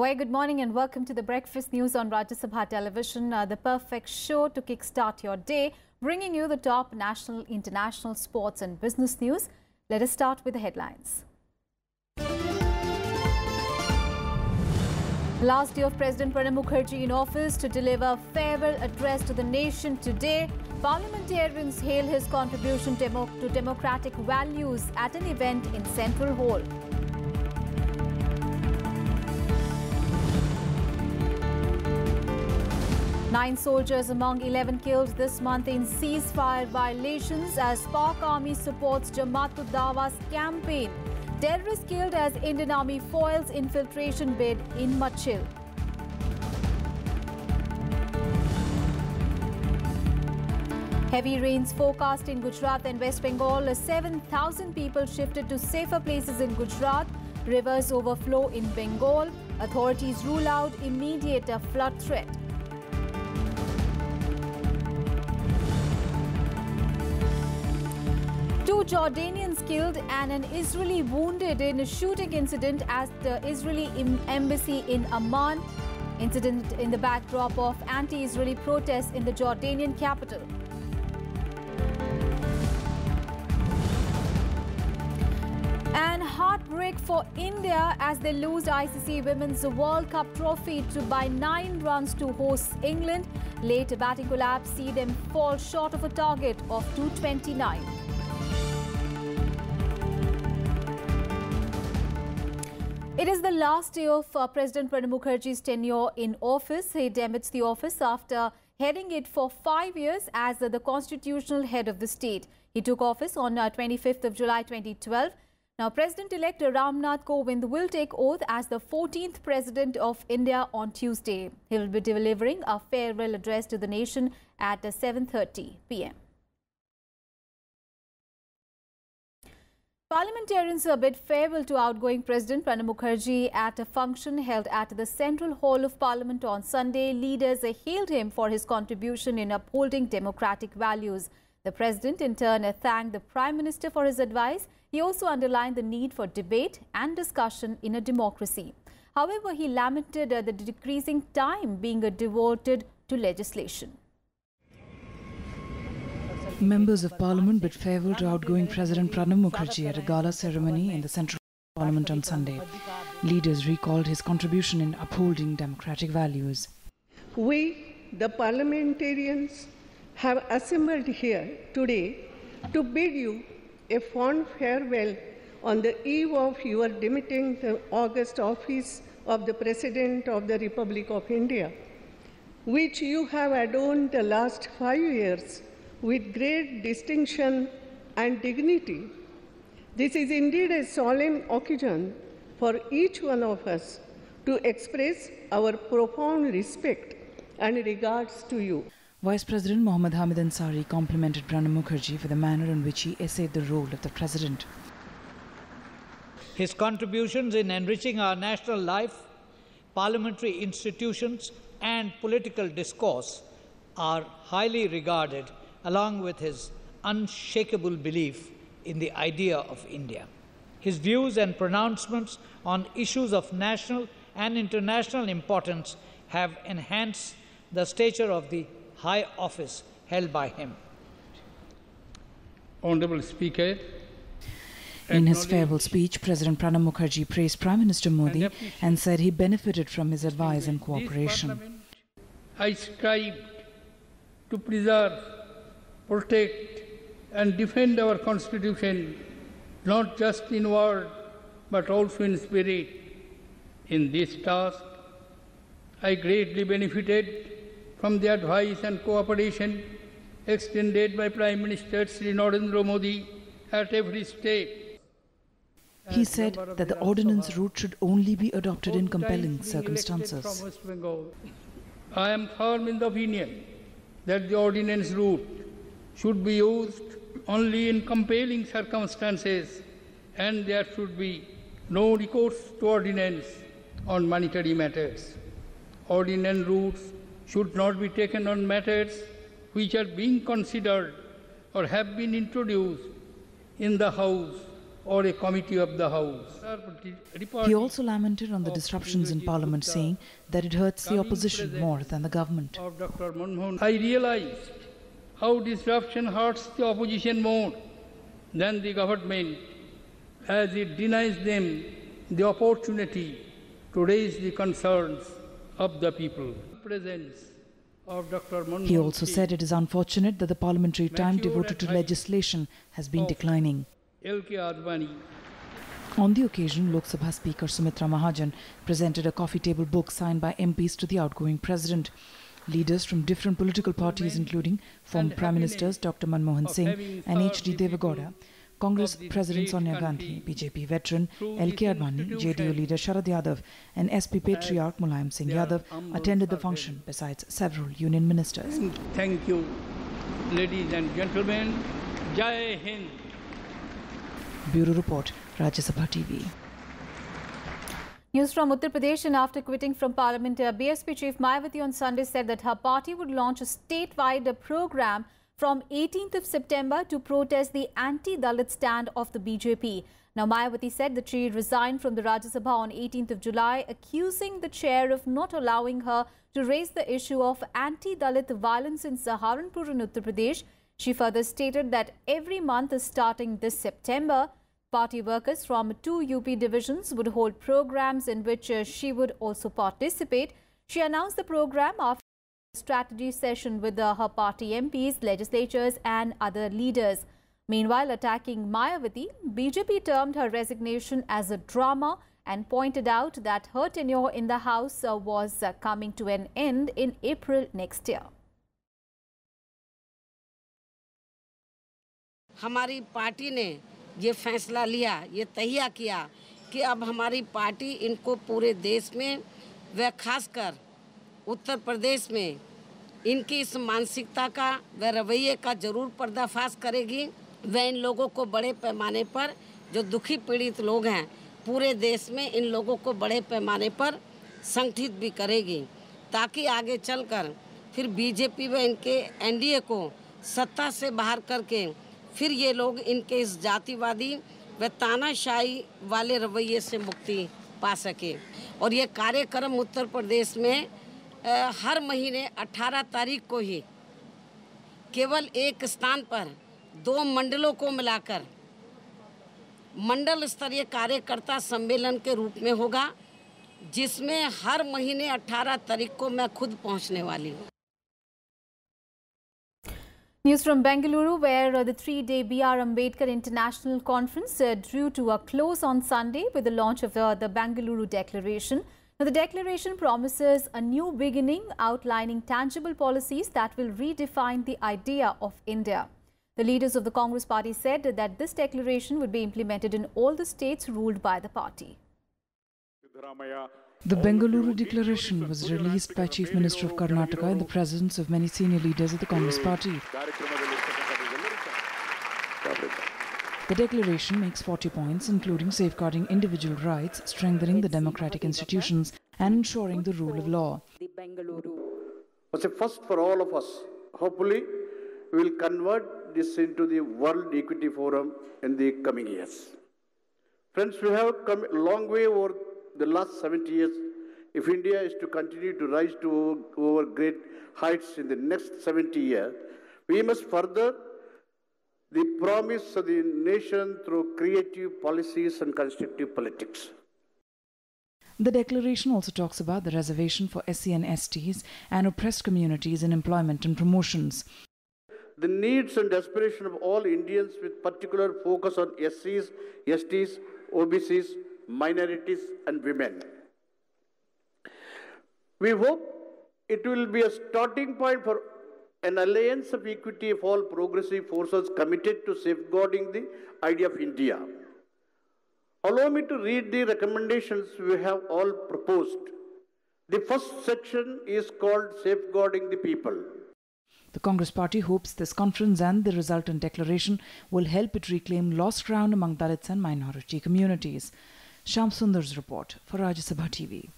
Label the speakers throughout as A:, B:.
A: Very good morning and welcome to the Breakfast News on Rajya Sabha television, the perfect show to kickstart your day, bringing you the top national, international, sports and business news. Let us start with the headlines. Last day of President Pranab Mukherjee in office to deliver a farewell address to the nation today. Parliamentarians hail his contribution to democratic values at an event in Central Hall. Nine soldiers among 11 killed this month in ceasefire violations as Pak Army supports Jamaat-ud-Dawa's campaign. Terrorists killed as Indian Army foils infiltration bid in Machil. Heavy rains forecast in Gujarat and West Bengal. 7,000 people shifted to safer places in Gujarat. Rivers overflow in Bengal. Authorities rule out immediate flood threat. Two Jordanians killed and an Israeli wounded in a shooting incident at the Israeli embassy in Amman. Incident in the backdrop of anti-Israeli protests in the Jordanian capital. And heartbreak for India as they lose ICC Women's World Cup trophy by 9 runs to host England. Late batting collapse see them fall short of a target of 229. It is the last day of President Pranab Mukherjee's tenure in office. He demits the office after heading it for 5 years as the constitutional head of the state. He took office on 25th of July 2012. Now, President-elect Ram Nath Kovind will take oath as the 14th President of India on Tuesday. He will be delivering a farewell address to the nation at 7:30 p.m. Parliamentarians bid farewell to outgoing President Pranab Mukherjee at a function held at the Central Hall of Parliament on Sunday. Leaders hailed him for his contribution in upholding democratic values. The President in turn thanked the Prime Minister for his advice. He also underlined the need for debate and discussion in a democracy. However, he lamented the decreasing time being devoted to legislation.
B: Members of Parliament bid farewell to outgoing President Pranab Mukherjee at a gala ceremony in the Central Parliament on Sunday. Leaders recalled his contribution in upholding democratic values.
C: We, the parliamentarians, have assembled here today to bid you a fond farewell on the eve of your demitting the august office of the President of the Republic of India, which you have adorned the last 5 years with great distinction and dignity. This is indeed a solemn occasion for each one of us to express our profound respect and regards to you.
B: Vice President Mohammad Hamid Ansari complimented Pranab Mukherjee for the manner in which he essayed the role of the President.
D: His contributions in enriching our national life, parliamentary institutions and political discourse are highly regarded, along with his unshakable belief in the idea of India. His views and pronouncements on issues of national and international importance have enhanced the stature of the high office held by him.
E: Honorable Speaker,
B: in his farewell speech, President Pranab Mukherjee praised Prime Minister Modi and said he benefited from his advice and cooperation.
E: I strive to preserve, protect and defend our Constitution, not just in word, but also in spirit. In this task, I greatly benefited from the advice and cooperation extended by Prime Minister Sri Narendra Modi at every step.
B: He said that the ordinance route should only be adopted in compelling circumstances.
E: I am firm in the opinion that the ordinance route should be used only in compelling circumstances, and there should be no recourse to ordinance on monetary matters. Ordinance routes should not be taken on matters which are being considered or have been introduced in the House or a committee of the House.
B: He also lamented on the disruptions in Parliament, saying that it hurts the opposition more than the government.
E: Of Dr. Manmohan, I realized how disruption hurts the opposition more than the government, as it denies them the opportunity to raise the concerns of the people. Presence of Dr. Manmohan.
B: He also said it is unfortunate that the parliamentary time devoted to legislation has been declining. On the occasion, Lok Sabha Speaker Sumitra Mahajan presented a coffee table book signed by MPs to the outgoing president. Leaders from different political parties, including former Prime Ministers Dr. Manmohan Singh and H.D. Devagowda, Congress President Sonia Gandhi, BJP veteran L.K. Advani, JDU leader Sharad Yadav and SP Patriarch Mulayam Singh Yadav attended the function, besides several union ministers.
E: Thank you, ladies and gentlemen. Jai Hind.
B: Bureau Report, Rajya Sabha TV.
A: News from Uttar Pradesh. And after quitting from Parliament, BSP Chief Mayawati on Sunday said that her party would launch a statewide program from 18th of September to protest the anti-Dalit stand of the BJP. Now, Mayawati said that she resigned from the Rajya Sabha on 18th of July, accusing the chair of not allowing her to raise the issue of anti-Dalit violence in Saharanpur in Uttar Pradesh. She further stated that every month starting this September, party workers from 2 UP divisions would hold programs in which she would also participate. She announced the program after a strategy session with her party MPs, legislators and other leaders. Meanwhile, attacking Mayawati, BJP termed her resignation as a drama and pointed out that her tenure in the House was coming to an end in April next year.
F: हमारी party ने ये फैसला लिया, ये तहिया किया कि अब हमारी पार्टी इनको पूरे देश में व खासकर उत्तर प्रदेश में इनकी इस मानसिकता का व रवैये का जरूर पर्दाफाश करेगी व इन लोगों को बड़े पैमाने पर, जो दुखी पीड़ित लोग हैं पूरे देश में, इन लोगों को बड़े पैमाने पर संगठित भी करेगी, ताकि आगे चलकर फिर बीजेपी व इनके एनडीए को सत्ता से बाहर करके फिर ये लोग इनके इस जातिवादी व तानाशाही वाले रवैये से मुक्ति पा सके। और ये कार्यक्रम उत्तर प्रदेश में हर महीने 18 तारीख को ही केवल एक स्थान पर 2 मंडलों को मिलाकर मंडल स्तरीय कार्यकर्ता सम्मेलन के रूप में होगा, जिसमें हर महीने 18 तारीख को मैं खुद पहुंचने वाली हूँ।
A: News from Bengaluru, where the 3-day B.R. Ambedkar International Conference drew to a close on Sunday with the launch of the Bengaluru Declaration. Now, the declaration promises a new beginning, outlining tangible policies that will redefine the idea of India. The leaders of the Congress party said that this declaration would be implemented in all the states ruled by the party.
B: The Bengaluru Declaration was released by Chief Minister of Karnataka in the presence of many senior leaders of the Congress party. The declaration makes 40 points, including safeguarding individual rights, strengthening the democratic institutions and ensuring the rule of law.
G: Was a first for all of us. Hopefully, we will convert this into the World Equity Forum in the coming years. Friends, we have come a long way over the last 70 years. If India is to continue to rise to over great heights in the next 70 years, we must further the promise of the nation through creative policies and constructive politics.
B: The declaration also talks about the reservation for SC and STs and oppressed communities in employment and promotions.
G: The needs and aspirations of all Indians with particular focus on SCs, STs, OBCs, minorities and women. We hope it will be a starting point for an alliance of equity of all progressive forces committed to safeguarding the idea of India. Allow me to read the recommendations we have all proposed. The first section is called Safeguarding the People.
B: The Congress party hopes this conference and the resultant declaration will help it reclaim lost ground among Dalits and minority communities. Shyam Sundar's report for Rajya Sabha TV.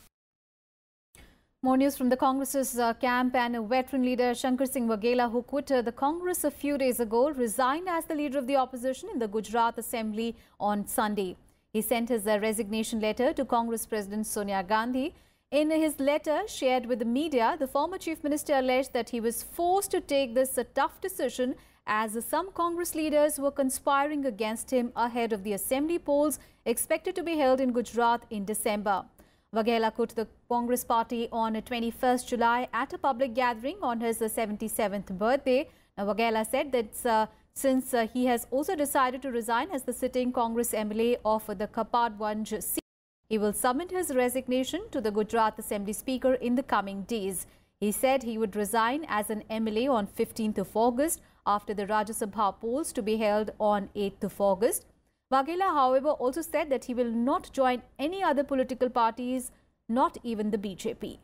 A: More news from the Congress's camp, and a veteran leader, Shankersinh Vaghela, who quit the Congress a few days ago, resigned as the leader of the opposition in the Gujarat Assembly on Sunday. He sent his resignation letter to Congress President Sonia Gandhi. In his letter shared with the media, the former Chief Minister alleged that he was forced to take this tough decision as some Congress leaders were conspiring against him ahead of the Assembly polls expected to be held in Gujarat in December. Vaghela quit the Congress party on 21st July at a public gathering on his 77th birthday. Now, Vaghela said that since he has also decided to resign as the sitting Congress MLA of the Kapadwanj seat, he will submit his resignation to the Gujarat Assembly Speaker in the coming days. He said he would resign as an MLA on 15th of August after the Rajya Sabha polls to be held on 8th of August. Vaghela, however, also said that he will not join any other political parties, not even the BJP.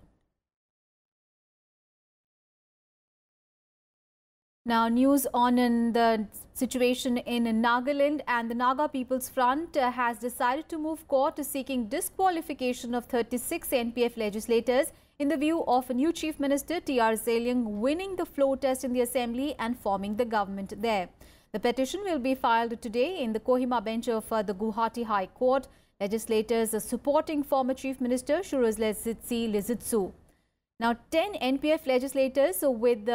A: Now, news on the situation in Nagaland, and the Naga People's Front has decided to move court seeking disqualification of 36 NPF legislators in the view of a new Chief Minister T.R. Zeliang winning the floor test in the Assembly and forming the government there. The petition will be filed today in the Kohima bench of the Guwahati High Court. Legislators supporting former Chief Minister Shuruz Lizitsu. Now, 10 NPF legislators with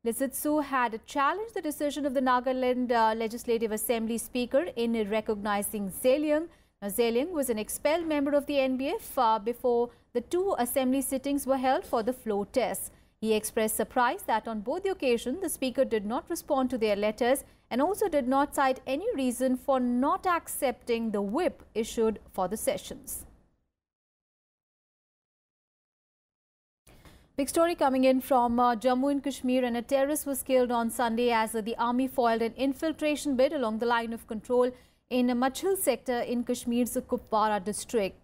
A: Lizitsu had challenged the decision of the Nagaland Legislative Assembly Speaker in recognizing Zeliang. Now, Zeliang was an expelled member of the NBF before the two assembly sittings were held for the floor test. He expressed surprise that on both the occasions, the Speaker did not respond to their letters and also did not cite any reason for not accepting the whip issued for the sessions. Big story coming in from Jammu and Kashmir, and a terrorist was killed on Sunday as the army foiled an infiltration bid along the line of control in a Machil sector in Kashmir's Kupwara district.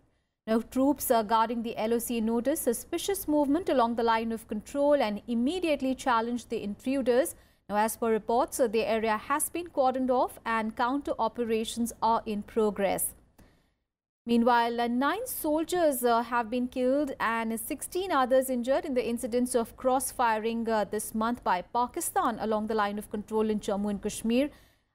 A: Now, troops guarding the LOC noticed suspicious movement along the line of control and immediately challenged the intruders. Now, as per reports, the area has been cordoned off and counter operations are in progress. Meanwhile, 9 soldiers have been killed and 16 others injured in the incidents of cross-firing this month by Pakistan along the line of control in Jammu and Kashmir.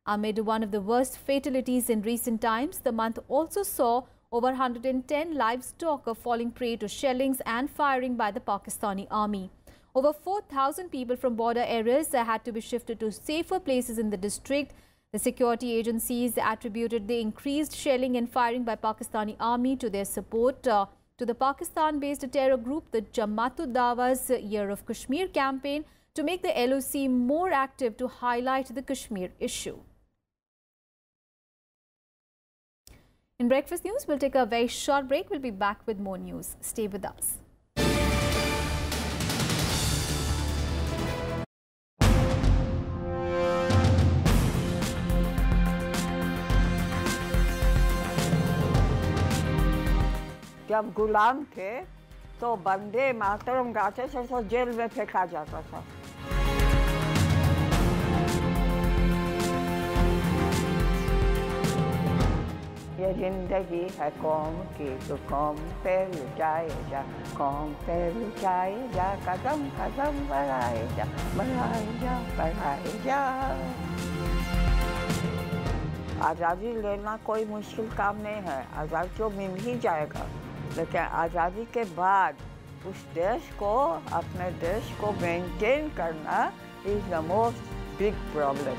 A: Amid one of the worst fatalities in recent times, the month also saw over 110 livestock falling prey to shellings and firing by the Pakistani army. Over 4,000 people from border areas had to be shifted to safer places in the district. The security agencies attributed the increased shelling and firing by Pakistani army to their support to the Pakistan-based terror group, the Jamaat-ud-Dawa's Year of Kashmir campaign, to make the LOC more active to highlight the Kashmir issue. In Breakfast News, we'll take a very short break. We'll be back with more news. Stay with us.
H: जब गुलाम थे तो वंदे मातरम गाते थे तो jail में फेंका जाता था। ये जिंदगी है कौम की तो कौम पे लुटाए जा, कौम पे लुटाए जा, कदम कदम बढ़ाए जा, बढ़ाए जा, बढ़ाए जा। आज़ादी लेना कोई मुश्किल काम नहीं है, आज़ादी तो मिल ही जाएगा, लेकिन आज़ादी के बाद उस देश को, अपने देश को मेंटेन करना is the most big problem.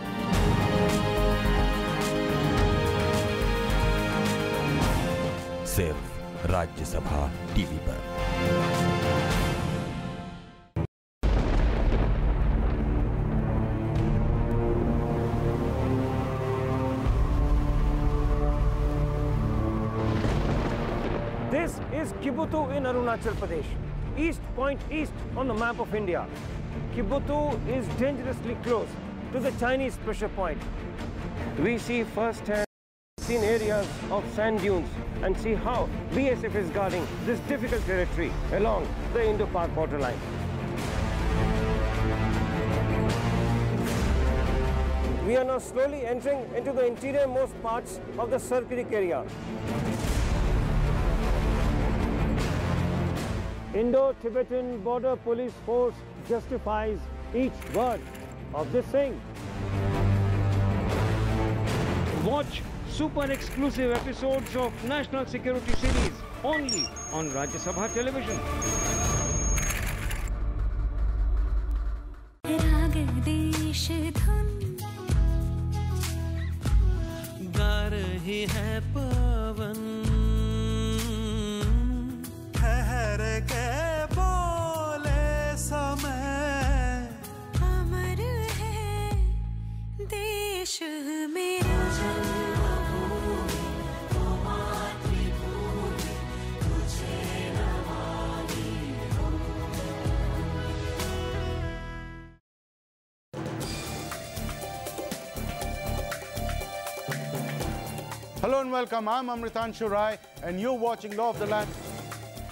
I: सिर्फ राज्यसभा टीवी पर।
J: This is Kibutu in Arunachal Pradesh, east point east on the map of India. Kibutu is dangerously close to the Chinese pressure point. We see firsthand seen areas of sand dunes and see how BSF is guarding this difficult territory along the Indo-Pak borderline. We are now slowly entering into the interior-most parts of the Sir Creek area. Indo-Tibetan Border Police Force justifies each word of this thing. Watch super exclusive episodes of National Security series only on Rajya Sabha television.
K: गा रही है पवन ठहर के बोले समय अमर है देश मेरा
L: Hello and welcome, I'm Amritanshu Rai and you're watching Law of the Land.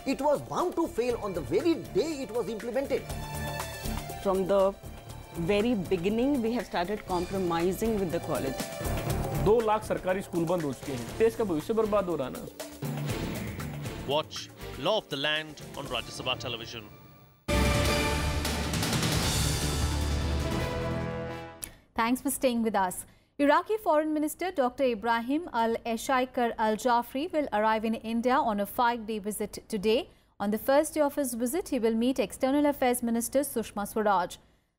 M: It was bound to fail on the very day it was implemented.
N: From the very beginning, we have started compromising with the college.
O: 2 lakh सरकारी school बंद हो चुके हैं, देश का भविष्य बर्बाद हो रहा है ना.
P: Watch Law of the Land on Rajya Sabha television.
A: Thanks for staying with us. Iraqi Foreign Minister Dr. Ibrahim al-Eshaikar al-Jafri will arrive in India on a 5-day visit today. On the first day of his visit, he will meet External Affairs Minister Sushma Swaraj.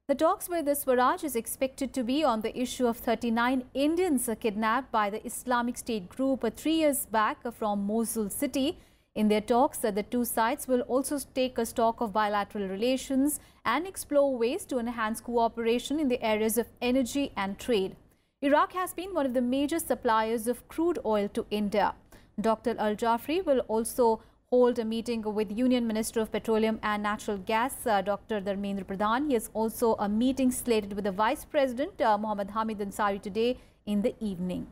A: The talks with Swaraj is expected to be on the issue of 39 Indians kidnapped by the Islamic State group 3 years back from Mosul city. In their talks, the two sides will also take a stock of bilateral relations and explore ways to enhance cooperation in the areas of energy and trade. Iraq has been one of the major suppliers of crude oil to India. Dr. Al-Jafri will also hold a meeting with Union Minister of Petroleum and Natural Gas, Dr. Dharmendra Pradhan. He has also a meeting slated with the Vice President, Mohammad Hamid Ansari, today in the evening.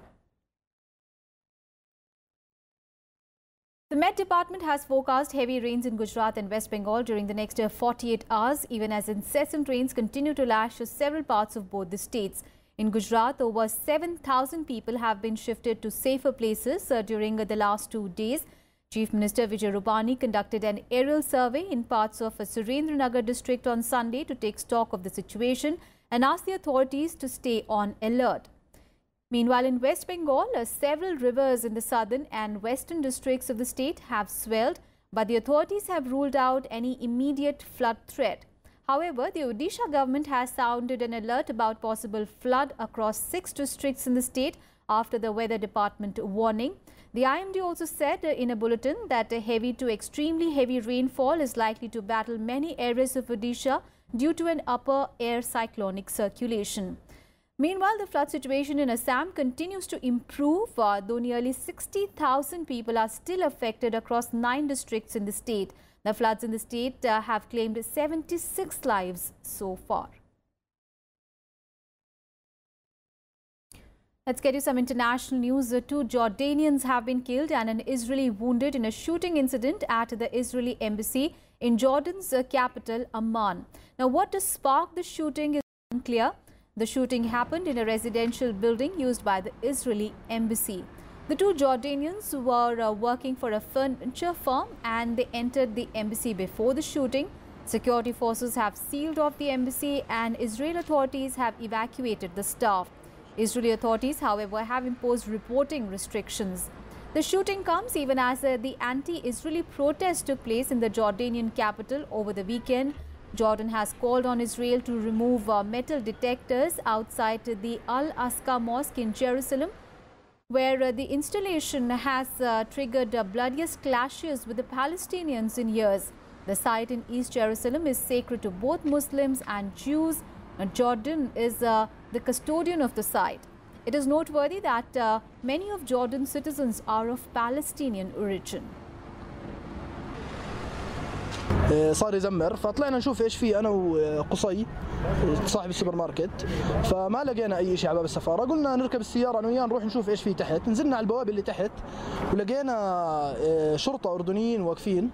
A: The Met Department has forecast heavy rains in Gujarat and West Bengal during the next 48 hours, even as incessant rains continue to lash several parts of both the states. In Gujarat, over 7,000 people have been shifted to safer places during the last 2 days. Chief Minister Vijay Rupani conducted an aerial survey in parts of Surendranagar district on Sunday to take stock of the situation and asked the authorities to stay on alert. Meanwhile, in West Bengal, several rivers in the southern and western districts of the state have swelled, but the authorities have ruled out any immediate flood threat. However, the Odisha government has sounded an alert about possible flood across 6 districts in the state after the weather department warning. The IMD also said in a bulletin that heavy to extremely heavy rainfall is likely to battle many areas of Odisha due to an upper air cyclonic circulation. Meanwhile, the flood situation in Assam continues to improve, though nearly 60,000 people are still affected across 9 districts in the state. The floods in the state have claimed 76 lives so far. Let's get you some international news. 2 Jordanians have been killed and an Israeli wounded in a shooting incident at the Israeli embassy in Jordan's capital, Amman. Now, what has sparked the shooting is unclear. The shooting happened in a residential building used by the Israeli embassy. The 2 Jordanians were working for a furniture firm and they entered the embassy before the shooting. Security forces have sealed off the embassy and Israeli authorities have evacuated the staff. Israeli authorities, however, have imposed reporting restrictions. The shooting comes even as the anti-Israeli protest took place in the Jordanian capital over the weekend. Jordan has called on Israel to remove metal detectors outside the Al-Aqsa Mosque in Jerusalem, where the installation has triggered bloodiest clashes with the Palestinians in years. The site in East Jerusalem is sacred to both Muslims and Jews. Jordan is the custodian of the site. It is noteworthy that many of Jordan's citizens are of Palestinian origin.
Q: صار يزمر فطلعنا نشوف ايش في انا وقصي صاحب السوبر ماركت فما لقينا اي شيء على باب السفاره قلنا نركب السياره انا وياه نروح نشوف ايش في تحت نزلنا على البوابه اللي تحت ولقينا شرطه اردنيين واقفين.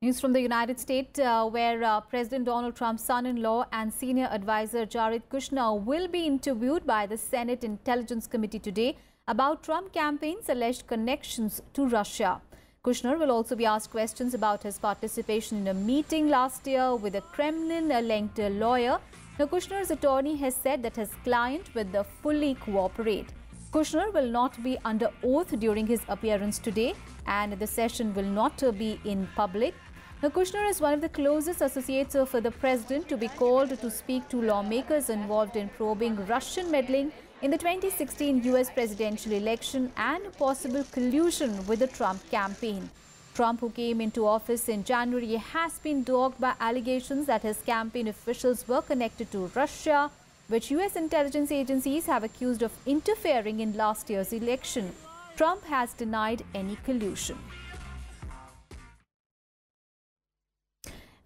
A: News from the United States, where President Donald Trump's son-in-law and senior advisor Jared Kushner will be interviewed by the Senate Intelligence Committee today about Trump campaign's alleged connections to Russia. Kushner will also be asked questions about his participation in a meeting last year with a Kremlin-linked lawyer. Now, Kushner's attorney has said that his client will fully cooperate. Kushner will not be under oath during his appearance today, and the session will not be in public. Now, Kushner is one of the closest associates of the president to be called to speak to lawmakers involved in probing Russian meddling in the 2016 US presidential election and possible collusion with the Trump campaign. Trump, who came into office in January, has been dogged by allegations that his campaign officials were connected to Russia, which US intelligence agencies have accused of interfering in last year's election. Trump has denied any collusion.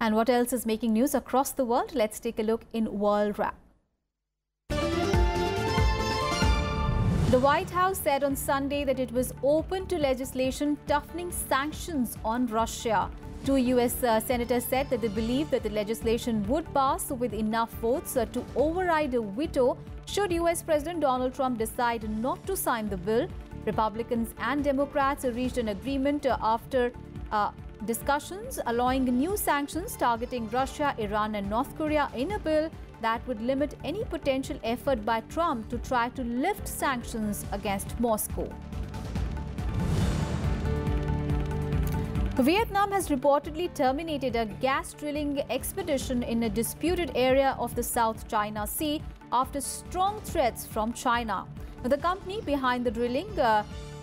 A: And what else is making news across the world? Let's take a look in World Wrap. The White House said on Sunday that it was open to legislation toughening sanctions on Russia. Two US senators said that they believe that the legislation would pass with enough votes to override a veto should US President Donald Trump decide not to sign the bill. Republicans and Democrats reached an agreement after discussions allowing new sanctions targeting Russia, Iran and North Korea in a bill that would limit any potential effort by Trump to try to lift sanctions against Moscow. Vietnam has reportedly terminated a gas drilling expedition in a disputed area of the South China Sea after strong threats from China. The company behind the drilling,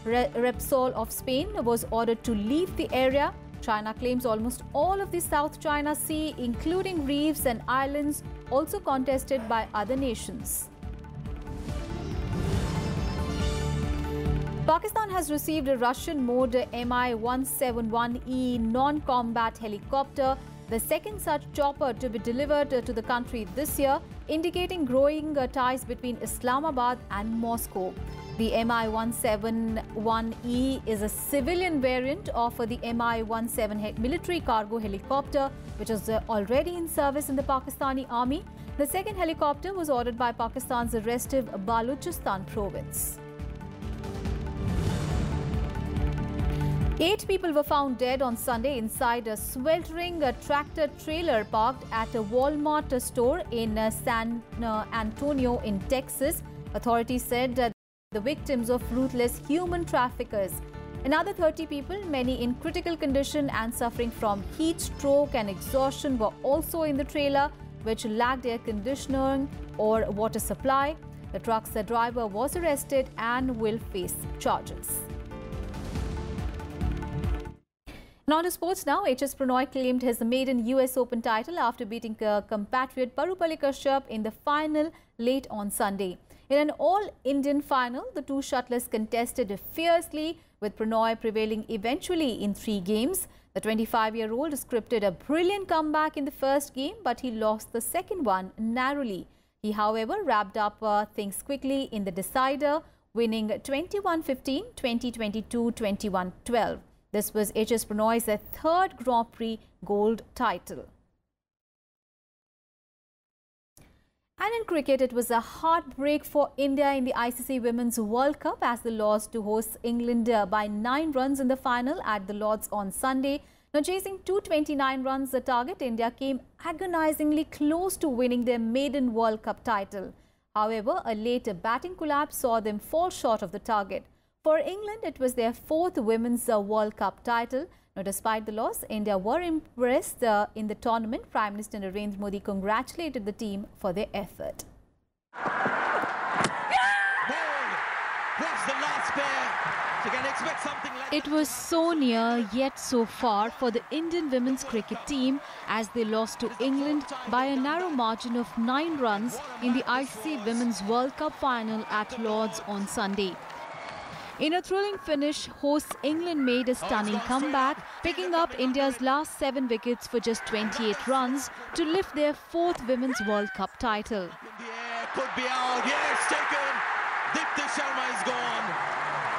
A: Repsol of Spain, was ordered to leave the area. China claims almost all of the South China Sea, including reefs and islands, also contested by other nations. Pakistan has received a Russian-made Mi-171E non-combat helicopter, the second such chopper to be delivered to the country this year, indicating growing ties between Islamabad and Moscow. The Mi-171E is a civilian variant of the Mi-17 military cargo helicopter, which is already in service in the Pakistani army. The second helicopter was ordered by Pakistan's restive Balochistan province. 8 people were found dead on Sunday inside a sweltering tractor trailer parked at a Walmart store in San Antonio in Texas. Authorities said the victims of ruthless human traffickers. Another 30 people, many in critical condition and suffering from heat stroke and exhaustion, were also in the trailer, which lacked air conditioning or water supply. The truck's driver was arrested and will face charges. Now to sports now. HS Prannoy claimed his maiden US Open title after beating compatriot Parupalli Kashyap in the final late on Sunday. In an all-Indian final, the two shuttlers contested fiercely, with Prannoy prevailing eventually in 3 games. The 25-year-old scripted a brilliant comeback in the first game, but he lost the second one narrowly. He, however, wrapped up things quickly in the decider, winning 21-15, 20-22, 21-12. This was HS Prannoy's 3rd Grand Prix gold title. And in cricket, it was a heartbreak for India in the ICC Women's World Cup as they lost to host England by 9 runs in the final at the Lords on Sunday. Now, chasing 229 runs the target, India came agonizingly close to winning their maiden World Cup title. However, a late batting collapse saw them fall short of the target. For England, it was their 4th Women's World Cup title. Now, despite the loss, India were impressed in the tournament. Prime Minister Narendra Modi congratulated the team for their effort.
R: It was so near yet so far for the Indian women's cricket team as they lost to England by a narrow margin of 9 runs in the ICC Women's World Cup final at Lords on Sunday. In a thrilling finish, hosts England made a stunning comeback, picking up India's last 7 wickets for just 28 runs to lift their 4th Women's World Cup title.
S: Could be out, yes, taken. Dipti Sharma is gone.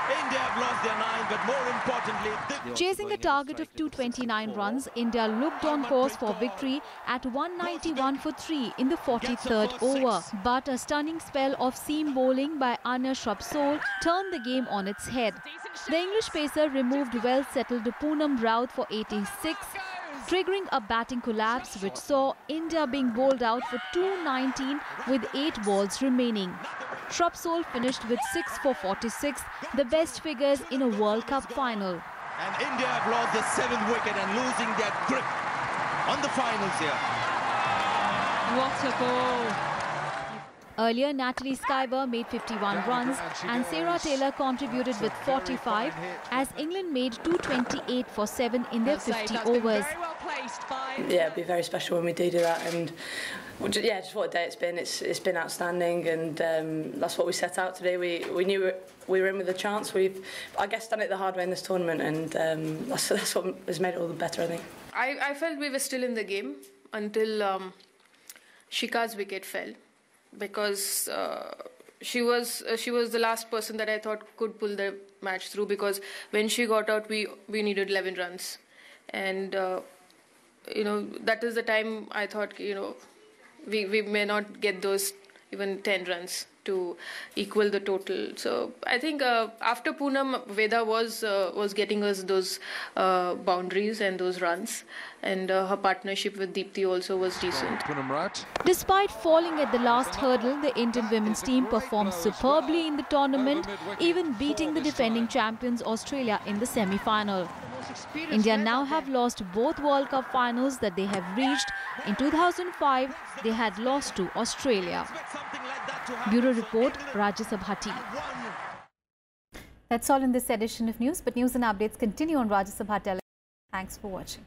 S: India have lost their 9, but more importantly...
R: Chasing a target of 229 runs, India looked on course for victory at 191 for 3 in the 43rd over. But a stunning spell of seam bowling by Anya Shrubsole turned the game on its head. The English pacer removed well-settled Poonam Raut for 86, triggering a batting collapse which saw India being bowled out for 219 with 8 balls remaining. Shrubsole finished with 6 for 46, the best figures in a World Cup final.
S: And India have lost the 7th wicket and losing their grip on the finals here.
R: What a ball! Earlier, Natalie Skyber made 51 runs and Sarah Taylor contributed with 45 as England made 228 for 7 in their 50 overs.
T: Yeah, it'd be very special when we do that, and yeah, just what a day it's been. It's been outstanding, and that's what we set out today. We knew we were in with a chance. We've, I guess, done it the hard way in this tournament, and that's what has made it all the better, I think.
U: I felt we were still in the game until Shika's wicket fell, because she was the last person that I thought could pull the match through, because when she got out we needed 11 runs, and you know, that is the time I thought, you know, we may not get those even 10 runs to equal the total. So I think after Poonam, Veda was getting us those boundaries and those runs, and her partnership with Deepthi also was decent.
R: Despite falling at the last hurdle, the Indian women's team performed superbly in the tournament, even beating the defending champions Australia in the semi-final. India now have lost both World Cup finals that they have reached. In 2005, they had lost to Australia. Bureau Report, Rajya Sabha TV.
A: That's all in this edition of news, but news and updates continue on Rajya Sabha television. Thanks for watching.